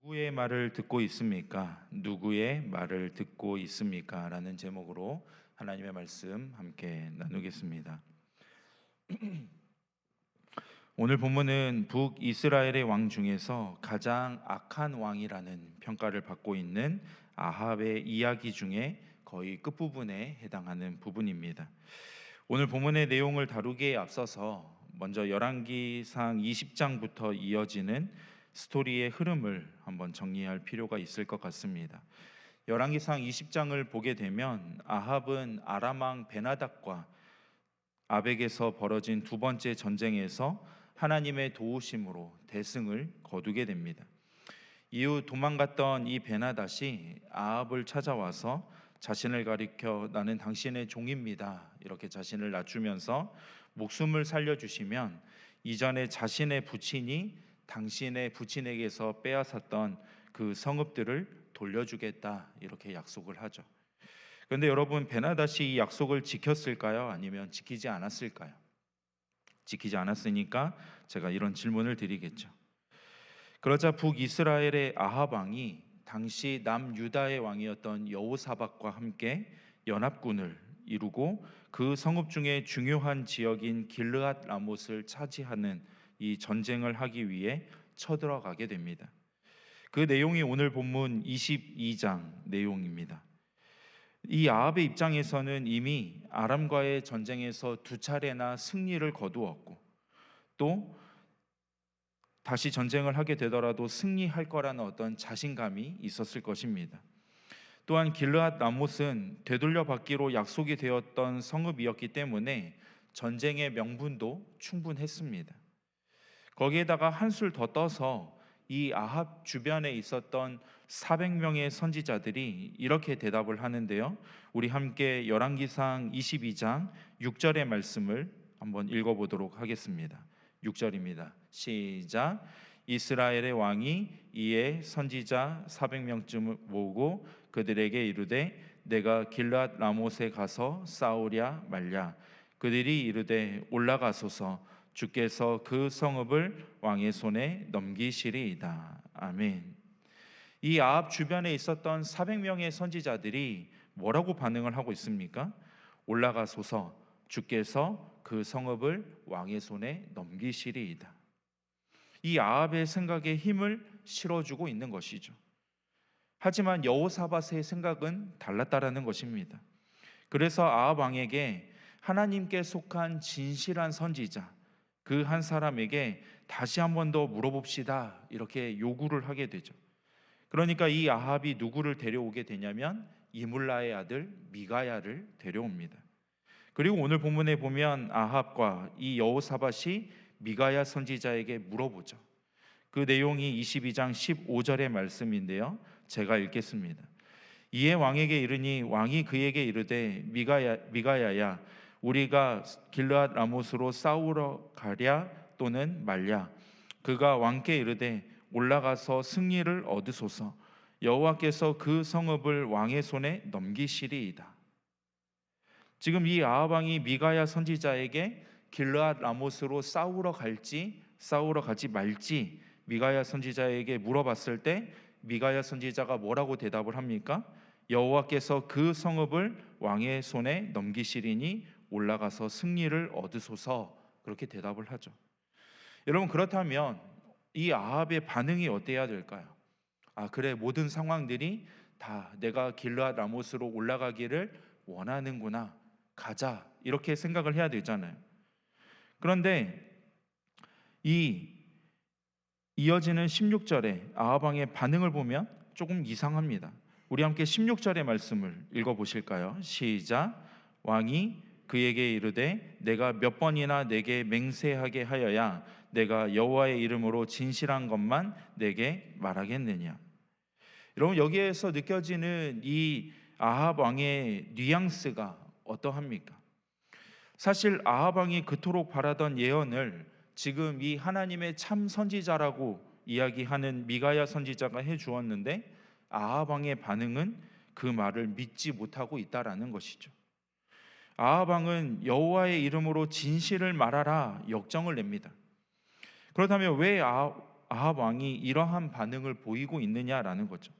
누구의 말을 듣고 있습니까? 누구의 말을 듣고 있습니까? 라는 제목으로 하나님의 말씀 함께 나누겠습니다. 오늘 본문은 북이스라엘의 왕 중에서 가장 악한 왕이라는 평가를 받고 있는 아합의 이야기 중에 거의 끝부분에 해당하는 부분입니다. 오늘 본문의 내용을 다루기에 앞서서 먼저 열왕기상 20장부터 이어지는 스토리의 흐름을 한번 정리할 필요가 있을 것 같습니다. 열왕기상 20장을 보게 되면 아합은 아람 왕 베나닥과 아벡에서 벌어진 두 번째 전쟁에서 하나님의 도우심으로 대승을 거두게 됩니다. 이후 도망갔던 이 베나닷이 아합을 찾아와서 자신을 가리켜 나는 당신의 종입니다. 이렇게 자신을 낮추면서 목숨을 살려주시면 이전에 자신의 부친이 당신의 부친에게서 빼앗았던 그 성읍들을 돌려주겠다 이렇게 약속을 하죠. 그런데 여러분, 베나닷이 이 약속을 지켰을까요? 아니면 지키지 않았을까요? 지키지 않았으니까 제가 이런 질문을 드리겠죠. 그러자 북이스라엘의 아합 왕이 당시 남유다의 왕이었던 여호사밧과 함께 연합군을 이루고 그 성읍 중에 중요한 지역인 길르앗 라못을 차지하는 이 전쟁을 하기 위해 쳐들어가게 됩니다. 그 내용이 오늘 본문 22장 내용입니다. 이 아합의 입장에서는 이미 아람과의 전쟁에서 두 차례나 승리를 거두었고 또 다시 전쟁을 하게 되더라도 승리할 거라는 어떤 자신감이 있었을 것입니다. 또한 길르앗 라못은 되돌려 받기로 약속이 되었던 성읍이었기 때문에 전쟁의 명분도 충분했습니다. 거기에다가 한술 더 떠서 이 아합 주변에 있었던 400명의 선지자들이 이렇게 대답을 하는데요. 우리 함께 열왕기상 22장 6절의 말씀을 한번 읽어보도록 하겠습니다. 6절입니다. 시작. 이스라엘의 왕이 이에 선지자 400명쯤을 모으고 그들에게 이르되 내가 길르앗 라못에 가서 싸우랴 말랴. 그들이 이르되 올라가소서. 주께서 그 성읍을 왕의 손에 넘기시리이다. 아멘. 이 아합 주변에 있었던 400명의 선지자들이 뭐라고 반응을 하고 있습니까? 올라가소서. 주께서 그 성읍을 왕의 손에 넘기시리이다. 이 아합의 생각에 힘을 실어주고 있는 것이죠. 하지만 여호사밧의 생각은 달랐다라는 것입니다. 그래서 아합 왕에게 하나님께 속한 진실한 선지자 그 한 사람에게 다시 한 번 더 물어봅시다 이렇게 요구를 하게 되죠. 그러니까 이 아합이 누구를 데려오게 되냐면 이물라의 아들 미가야를 데려옵니다. 그리고 오늘 본문에 보면 아합과 이 여호사밧이 미가야 선지자에게 물어보죠. 그 내용이 22장 15절의 말씀인데요. 제가 읽겠습니다. 이에 왕에게 이르니 왕이 그에게 이르되 미가야야 우리가 길르앗 라못으로 싸우러 가랴 또는 말랴. 그가 왕께 이르되 올라가서 승리를 얻으소서. 여호와께서 그 성읍을 왕의 손에 넘기시리이다. 지금 이 아합 왕이 미가야 선지자에게 길르앗 라못으로 싸우러 갈지 싸우러 가지 말지 미가야 선지자에게 물어봤을 때 미가야 선지자가 뭐라고 대답을 합니까? 여호와께서 그 성읍을 왕의 손에 넘기시리니 올라가서 승리를 얻으소서. 그렇게 대답을 하죠. 여러분, 그렇다면 이 아합의 반응이 어때야 될까요? 그래, 모든 상황들이 다 내가 길르앗 라못으로 올라가기를 원하는구나, 가자, 이렇게 생각을 해야 되잖아요. 그런데 이 이어지는 16절에 아합 왕의 반응을 보면 조금 이상합니다. 우리 함께 16절의 말씀을 읽어보실까요? 시작. 왕이 그에게 이르되 내가 몇 번이나 내게 맹세하게 하여야 내가 여호와의 이름으로 진실한 것만 내게 말하겠느냐. 여러분, 여기에서 느껴지는 이 아합 왕의 뉘앙스가 어떠합니까? 사실 아합 왕이 그토록 바라던 예언을 지금 이 하나님의 참 선지자라고 이야기하는 미가야 선지자가 해 주었는데 아합 왕의 반응은 그 말을 믿지 못하고 있다라는 것이죠. 아합 왕은 여호와의 이름으로 진실을 말하라 역정을 냅니다. 그렇다면 왜 아합 왕이 이러한 반응을 보이고 있느냐라는 거죠.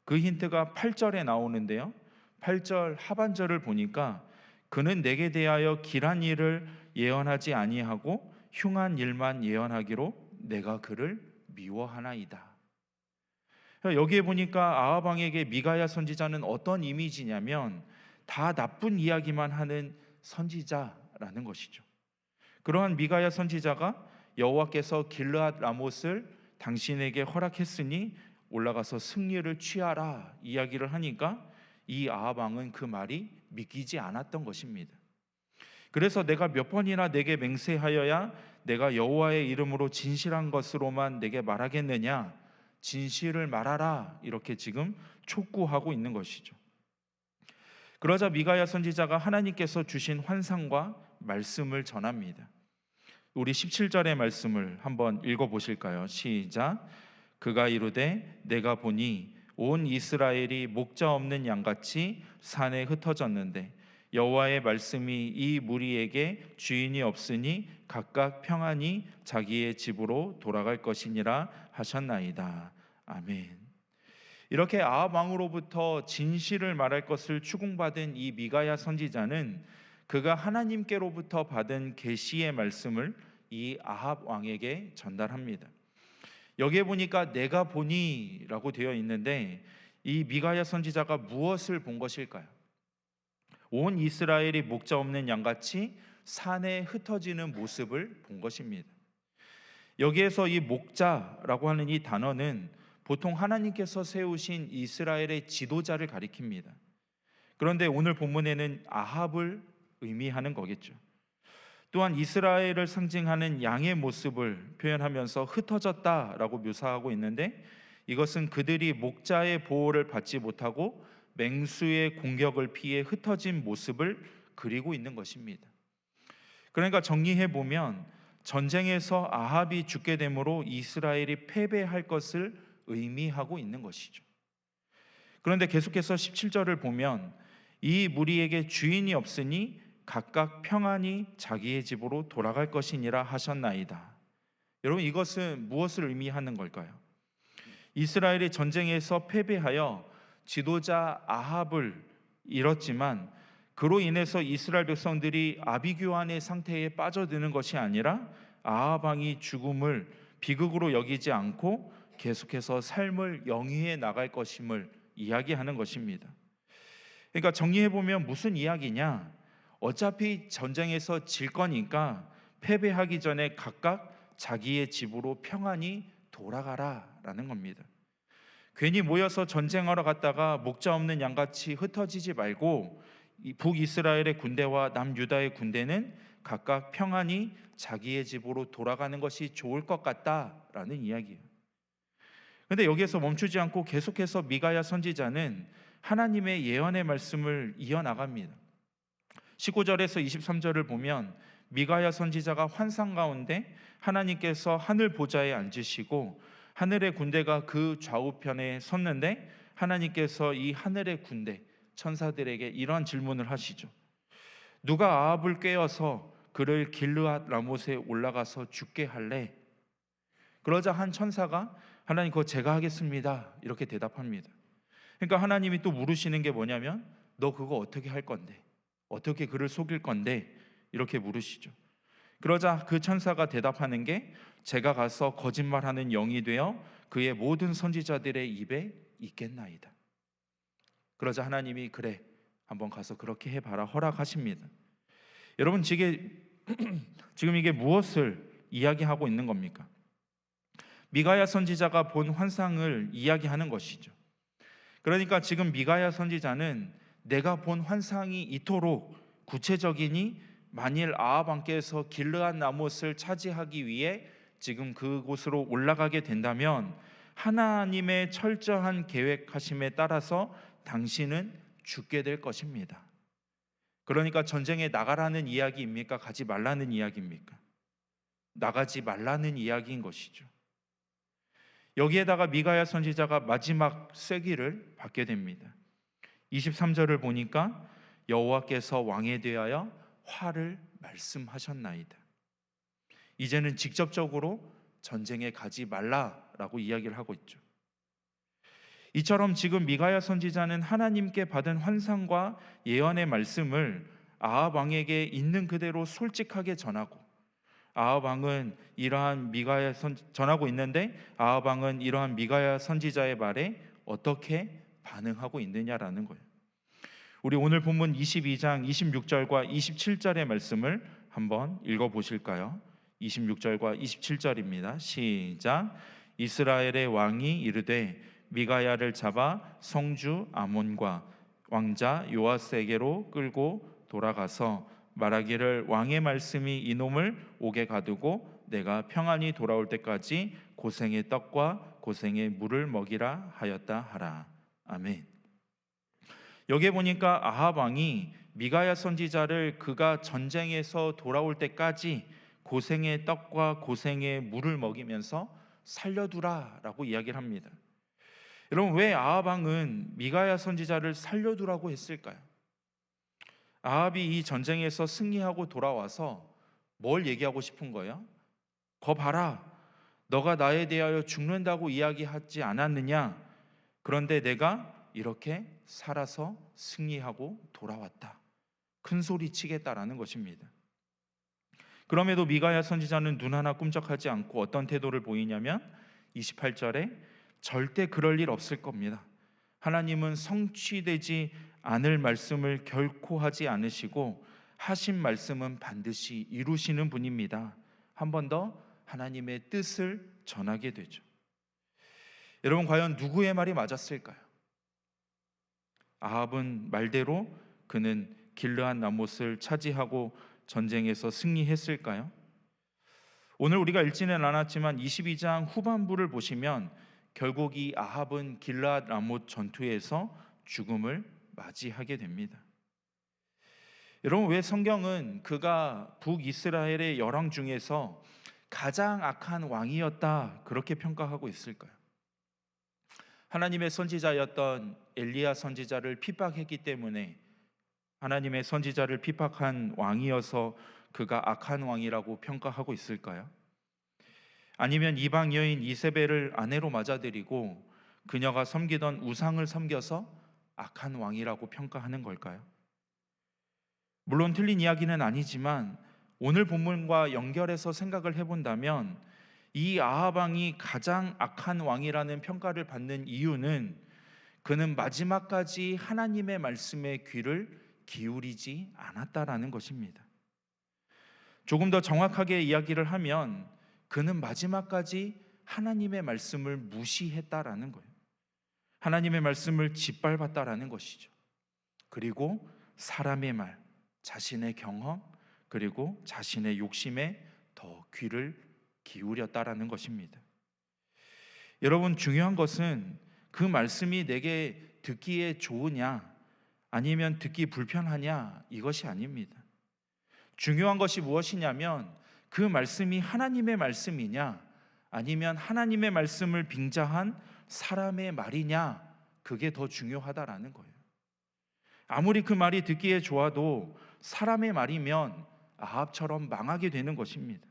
그 힌트가 8절에 나오는데요. 8절 하반절을 보니까 그는 내게 대하여 길한 일을 예언하지 아니하고 흉한 일만 예언하기로 내가 그를 미워하나이다. 여기에 보니까 아합 왕에게 미가야 선지자는 어떤 이미지냐면 다 나쁜 이야기만 하는 선지자라는 것이죠. 그러한 미가야 선지자가 여호와께서 길르앗 라못을 당신에게 허락했으니 올라가서 승리를 취하라 이야기를 하니까 이 아합 왕은 그 말이 믿기지 않았던 것입니다. 그래서 내가 몇 번이나 내게 맹세하여야 내가 여호와의 이름으로 진실한 것으로만 내게 말하겠느냐, 진실을 말하라, 이렇게 지금 촉구하고 있는 것이죠. 그러자 미가야 선지자가 하나님께서 주신 환상과 말씀을 전합니다. 우리 17절의 말씀을 한번 읽어보실까요? 시작. 그가 이르되 내가 보니 온 이스라엘이 목자 없는 양같이 산에 흩어졌는데 여호와의 말씀이 이 무리에게 주인이 없으니 각각 평안히 자기의 집으로 돌아갈 것이니라 하셨나이다. 아멘. 이렇게 아합 왕으로부터 진실을 말할 것을 추궁받은 이 미가야 선지자는 그가 하나님께로부터 받은 계시의 말씀을 이 아합 왕에게 전달합니다. 여기에 보니까 내가 보니라고 되어 있는데 이 미가야 선지자가 무엇을 본 것일까요? 온 이스라엘이 목자 없는 양같이 산에 흩어지는 모습을 본 것입니다. 여기에서 이 목자라고 하는 이 단어는 보통 하나님께서 세우신 이스라엘의 지도자를 가리킵니다. 그런데 오늘 본문에는 아합을 의미하는 거겠죠. 또한 이스라엘을 상징하는 양의 모습을 표현하면서 흩어졌다라고 묘사하고 있는데 이것은 그들이 목자의 보호를 받지 못하고 맹수의 공격을 피해 흩어진 모습을 그리고 있는 것입니다. 그러니까 정리해 보면 전쟁에서 아합이 죽게 되므로 이스라엘이 패배할 것을 의미하고 있는 것이죠. 그런데 계속해서 17절을 보면 이 무리에게 주인이 없으니 각각 평안히 자기의 집으로 돌아갈 것이니라 하셨나이다. 여러분, 이것은 무엇을 의미하는 걸까요? 이스라엘이 전쟁에서 패배하여 지도자 아합을 잃었지만 그로 인해서 이스라엘 백성들이 아비규환의 상태에 빠져드는 것이 아니라 아합 왕이 죽음을 비극으로 여기지 않고 계속해서 삶을 영위해 나갈 것임을 이야기하는 것입니다. 그러니까 정리해 보면 무슨 이야기냐? 어차피 전쟁에서 질 거니까 패배하기 전에 각각 자기의 집으로 평안히 돌아가라라는 겁니다. 괜히 모여서 전쟁하러 갔다가 목자 없는 양같이 흩어지지 말고 북이스라엘의 군대와 남유다의 군대는 각각 평안히 자기의 집으로 돌아가는 것이 좋을 것 같다라는 이야기예요. 그런데 여기에서 멈추지 않고 계속해서 미가야 선지자는 하나님의 예언의 말씀을 이어나갑니다. 19절에서 23절을 보면 미가야 선지자가 환상 가운데 하나님께서 하늘 보좌에 앉으시고 하늘의 군대가 그 좌우편에 섰는데 하나님께서 이 하늘의 군대 천사들에게 이런 질문을 하시죠. 누가 아합을 꿰어서 그를 길르앗 라못에 올라가서 죽게 할래? 그러자 한 천사가 하나님 그거 제가 하겠습니다 이렇게 대답합니다. 그러니까 하나님이 또 물으시는 게 뭐냐면 너 그거 어떻게 할 건데? 어떻게 그를 속일 건데? 이렇게 물으시죠. 그러자 그 천사가 대답하는 게 제가 가서 거짓말하는 영이 되어 그의 모든 선지자들의 입에 있겠나이다. 그러자 하나님이 그래 한번 가서 그렇게 해봐라 허락하십니다. 여러분 지금 이게 무엇을 이야기하고 있는 겁니까? 미가야 선지자가 본 환상을 이야기하는 것이죠. 그러니까 지금 미가야 선지자는 내가 본 환상이 이토록 구체적이니 만일 아합 왕께서 길르앗 라못을 차지하기 위해 지금 그곳으로 올라가게 된다면 하나님의 철저한 계획하심에 따라서 당신은 죽게 될 것입니다. 그러니까 전쟁에 나가라는 이야기입니까? 가지 말라는 이야기입니까? 나가지 말라는 이야기인 것이죠. 여기에다가 미가야 선지자가 마지막 쐐기를 받게 됩니다. 23절을 보니까 여호와께서 왕에 대하여 화를 말씀하셨나이다. 이제는 직접적으로 전쟁에 가지 말라라고 이야기를 하고 있죠. 이처럼 지금 미가야 선지자는 하나님께 받은 환상과 예언의 말씀을 아합 왕에게 있는 그대로 솔직하게 전하고, 아합 왕은 이러한 전하고 있는데 아합 왕은 이러한 미가야 선지자의 말에 어떻게 반응하고 있느냐라는 거예요. 우리 오늘 본문 22장 26절과 27절의 말씀을 한번 읽어 보실까요? 26절과 27절입니다. 시작. 이스라엘의 왕이 이르되 미가야를 잡아 성주 아몬과 왕자 요아스에게로 끌고 돌아가서 말하기를 왕의 말씀이 이놈을 옥에 가두고 내가 평안히 돌아올 때까지 고생의 떡과 고생의 물을 먹이라 하였다 하라. 아멘. 여기에 보니까 아합 왕이 미가야 선지자를 그가 전쟁에서 돌아올 때까지 고생의 떡과 고생의 물을 먹이면서 살려두라라고 이야기를 합니다. 여러분, 왜 아합 왕은 미가야 선지자를 살려두라고 했을까요? 아합이 이 전쟁에서 승리하고 돌아와서 뭘 얘기하고 싶은 거예요? 거 봐라, 너가 나에 대하여 죽는다고 이야기하지 않았느냐? 그런데 내가 이렇게 살아서 승리하고 돌아왔다, 큰 소리 치겠다라는 것입니다. 그럼에도 미가야 선지자는 눈 하나 꿈쩍하지 않고 어떤 태도를 보이냐면 28절에 절대 그럴 일 없을 겁니다. 하나님은 성취되지 않을 말씀을 결코 하지 않으시고 하신 말씀은 반드시 이루시는 분입니다. 한 번 더 하나님의 뜻을 전하게 되죠. 여러분, 과연 누구의 말이 맞았을까요? 아합은 말대로 그는 길르앗 라못을 차지하고 전쟁에서 승리했을까요? 오늘 우리가 읽지는 않았지만 22장 후반부를 보시면 결국 이 아합은 길르앗 라못 전투에서 죽음을 맞이하게 됩니다. 여러분, 왜 성경은 그가 북이스라엘의 열왕 중에서 가장 악한 왕이었다 그렇게 평가하고 있을까요? 하나님의 선지자였던 엘리야 선지자를 핍박했기 때문에 하나님의 선지자를 핍박한 왕이어서 그가 악한 왕이라고 평가하고 있을까요? 아니면 이방 여인 이세벨을 아내로 맞아들이고 그녀가 섬기던 우상을 섬겨서 악한 왕이라고 평가하는 걸까요? 물론 틀린 이야기는 아니지만 오늘 본문과 연결해서 생각을 해본다면 이 아합 왕이 가장 악한 왕이라는 평가를 받는 이유는 그는 마지막까지 하나님의 말씀에 귀를 기울이지 않았다라는 것입니다. 조금 더 정확하게 이야기를 하면 그는 마지막까지 하나님의 말씀을 무시했다라는 거예요. 하나님의 말씀을 짓밟았다라는 것이죠. 그리고 사람의 말, 자신의 경험, 그리고 자신의 욕심에 더 귀를 기울였다라는 것입니다. 여러분, 중요한 것은 그 말씀이 내게 듣기에 좋으냐 아니면 듣기 불편하냐 이것이 아닙니다. 중요한 것이 무엇이냐면 그 말씀이 하나님의 말씀이냐 아니면 하나님의 말씀을 빙자한 사람의 말이냐, 그게 더 중요하다라는 거예요. 아무리 그 말이 듣기에 좋아도 사람의 말이면 아합처럼 망하게 되는 것입니다.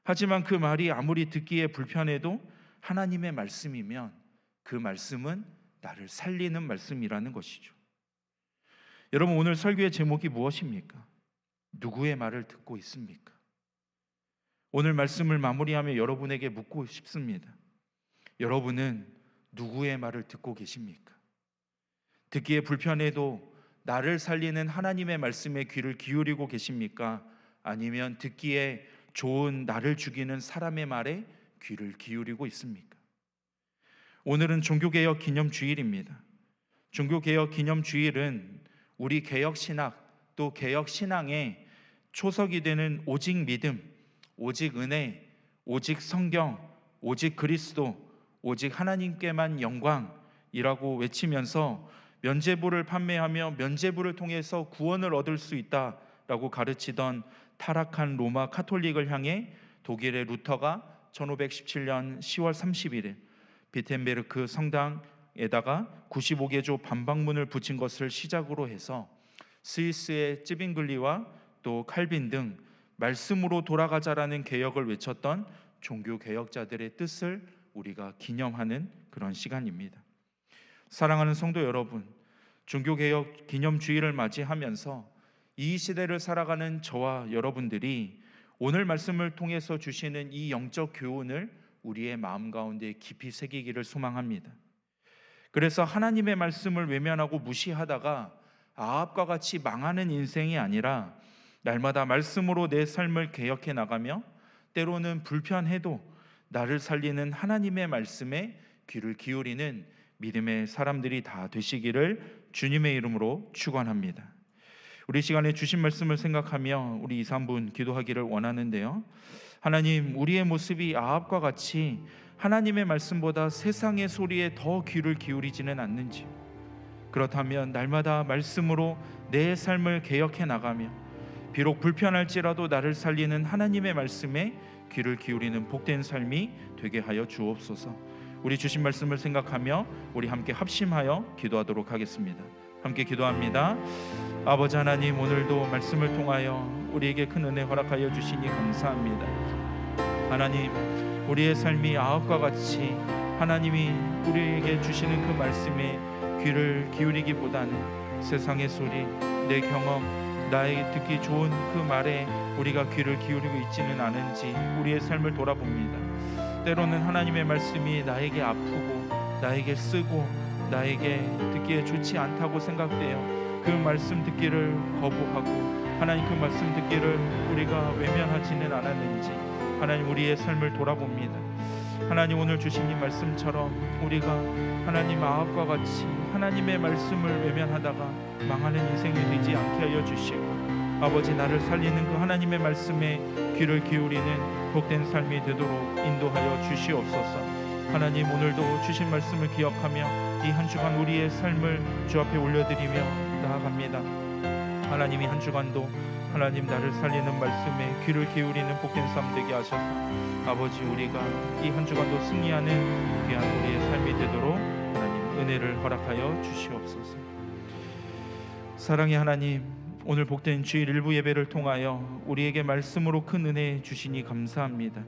하지만 그 말이 아무리 듣기에 불편해도 하나님의 말씀이면 그 말씀은 나를 살리는 말씀이라는 것이죠. 여러분, 오늘 설교의 제목이 무엇입니까? 누구의 말을 듣고 있습니까? 오늘 말씀을 마무리하며 여러분에게 묻고 싶습니다. 여러분은 누구의 말을 듣고 계십니까? 듣기에 불편해도 나를 살리는 하나님의 말씀에 귀를 기울이고 계십니까? 아니면 듣기에 좋은 나를 죽이는 사람의 말에 귀를 기울이고 있습니까? 오늘은 종교개혁 기념주일입니다. 종교개혁 기념주일은 우리 개혁신학 또 개혁신앙의 초석이 되는 오직 믿음, 오직 은혜, 오직 성경, 오직 그리스도, 오직 하나님께만 영광이라고 외치면서 면죄부를 판매하며 면죄부를 통해서 구원을 얻을 수 있다라고 가르치던 타락한 로마 카톨릭을 향해 독일의 루터가 1517년 10월 30일에 비텐베르크 성당에다가 95개조 반박문을 붙인 것을 시작으로 해서 스위스의 쯔빙글리와 또 칼빈 등 말씀으로 돌아가자라는 개혁을 외쳤던 종교 개혁자들의 뜻을 우리가 기념하는 그런 시간입니다. 사랑하는 성도 여러분, 종교 개혁 기념주의를 맞이하면서 이 시대를 살아가는 저와 여러분들이 오늘 말씀을 통해서 주시는 이 영적 교훈을 우리의 마음 가운데 깊이 새기기를 소망합니다. 그래서 하나님의 말씀을 외면하고 무시하다가 아합과 같이 망하는 인생이 아니라 날마다 말씀으로 내 삶을 개혁해 나가며 때로는 불편해도 나를 살리는 하나님의 말씀에 귀를 기울이는 믿음의 사람들이 다 되시기를 주님의 이름으로 축원합니다. 우리 시간에 주신 말씀을 생각하며 우리 2, 3분 기도하기를 원하는데요. 하나님, 우리의 모습이 아합과 같이 하나님의 말씀보다 세상의 소리에 더 귀를 기울이지는 않는지, 그렇다면 날마다 말씀으로 내 삶을 개혁해 나가며 비록 불편할지라도 나를 살리는 하나님의 말씀에 귀를 기울이는 복된 삶이 되게 하여 주옵소서. 우리 주신 말씀을 생각하며 우리 함께 합심하여 기도하도록 하겠습니다. 함께 기도합니다. 아버지 하나님, 오늘도 말씀을 통하여 우리에게 큰 은혜 허락하여 주시니 감사합니다. 하나님, 우리의 삶이 아합과 같이 하나님이 우리에게 주시는 그 말씀에 귀를 기울이기보다는 세상의 소리, 내 경험, 나에게 듣기 좋은 그 말에 우리가 귀를 기울이고 있지는 않은지 우리의 삶을 돌아봅니다. 때로는 하나님의 말씀이 나에게 아프고 나에게 쓰고 나에게 듣기에 좋지 않다고 생각되어 그 말씀 듣기를 거부하고 하나님 그 말씀 듣기를 우리가 외면하지는 않았는지 하나님 우리의 삶을 돌아봅니다. 하나님, 오늘 주신 이 말씀처럼 우리가 하나님 아합과 같이 하나님의 말씀을 외면하다가 망하는 인생이 되지 않게 하여 주시고 아버지, 나를 살리는 그 하나님의 말씀에 귀를 기울이는 복된 삶이 되도록 인도하여 주시옵소서. 하나님, 오늘도 주신 말씀을 기억하며 이 한 주간 우리의 삶을 주 앞에 올려드리며 나아갑니다. 하나님이 한 주간도 하나님 나를 살리는 말씀에 귀를 기울이는 복된 삶 되게 하셔서 아버지, 우리가 이 한 주간도 승리하는 귀한 우리의 삶이 되도록 하나님 은혜를 허락하여 주시옵소서. 사랑의 하나님, 오늘 복된 주일 일부 예배를 통하여 우리에게 말씀으로 큰 은혜 주시니 감사합니다.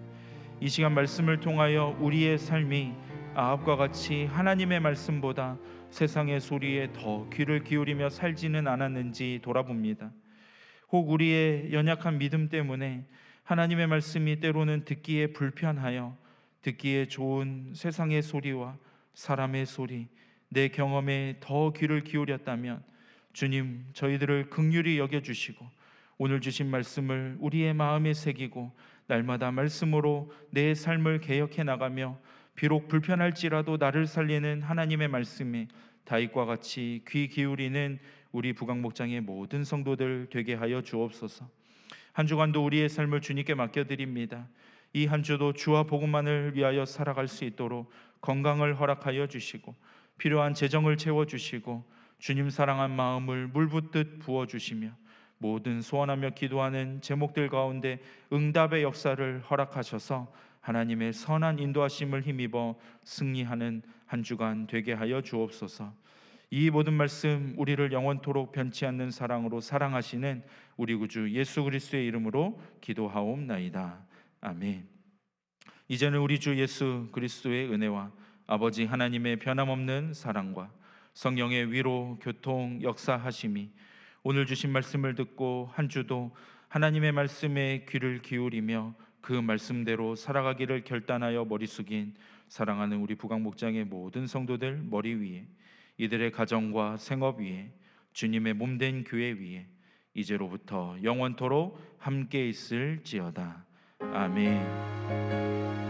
이 시간 말씀을 통하여 우리의 삶이 아합과 같이 하나님의 말씀보다 세상의 소리에 더 귀를 기울이며 살지는 않았는지 돌아봅니다. 혹 우리의 연약한 믿음 때문에 하나님의 말씀이 때로는 듣기에 불편하여 듣기에 좋은 세상의 소리와 사람의 소리, 내 경험에 더 귀를 기울였다면 주님, 저희들을 긍휼히 여겨주시고 오늘 주신 말씀을 우리의 마음에 새기고 날마다 말씀으로 내 삶을 개혁해 나가며 비록 불편할지라도 나를 살리는 하나님의 말씀에 다윗과 같이 귀 기울이는 우리 부강목장의 모든 성도들 되게 하여 주옵소서. 한 주간도 우리의 삶을 주님께 맡겨드립니다. 이 한 주도 주와 복음만을 위하여 살아갈 수 있도록 건강을 허락하여 주시고 필요한 재정을 채워주시고 주님 사랑한 마음을 물붓듯 부어주시며 모든 소원하며 기도하는 제목들 가운데 응답의 역사를 허락하셔서 하나님의 선한 인도하심을 힘입어 승리하는 한 주간 되게 하여 주옵소서. 이 모든 말씀 우리를 영원토록 변치 않는 사랑으로 사랑하시는 우리 구주 예수 그리스도의 이름으로 기도하옵나이다. 아멘. 이제는 우리 주 예수 그리스도의 은혜와 아버지 하나님의 변함없는 사랑과 성령의 위로 교통 역사하심이 오늘 주신 말씀을 듣고 한 주도 하나님의 말씀에 귀를 기울이며 그 말씀대로 살아가기를 결단하여 머리 숙인 사랑하는 우리 부강목장의 모든 성도들 머리 위에, 이들의 가정과 생업 위에, 주님의 몸된 교회 위에 이제로부터 영원토록 함께 있을지어다. 아멘.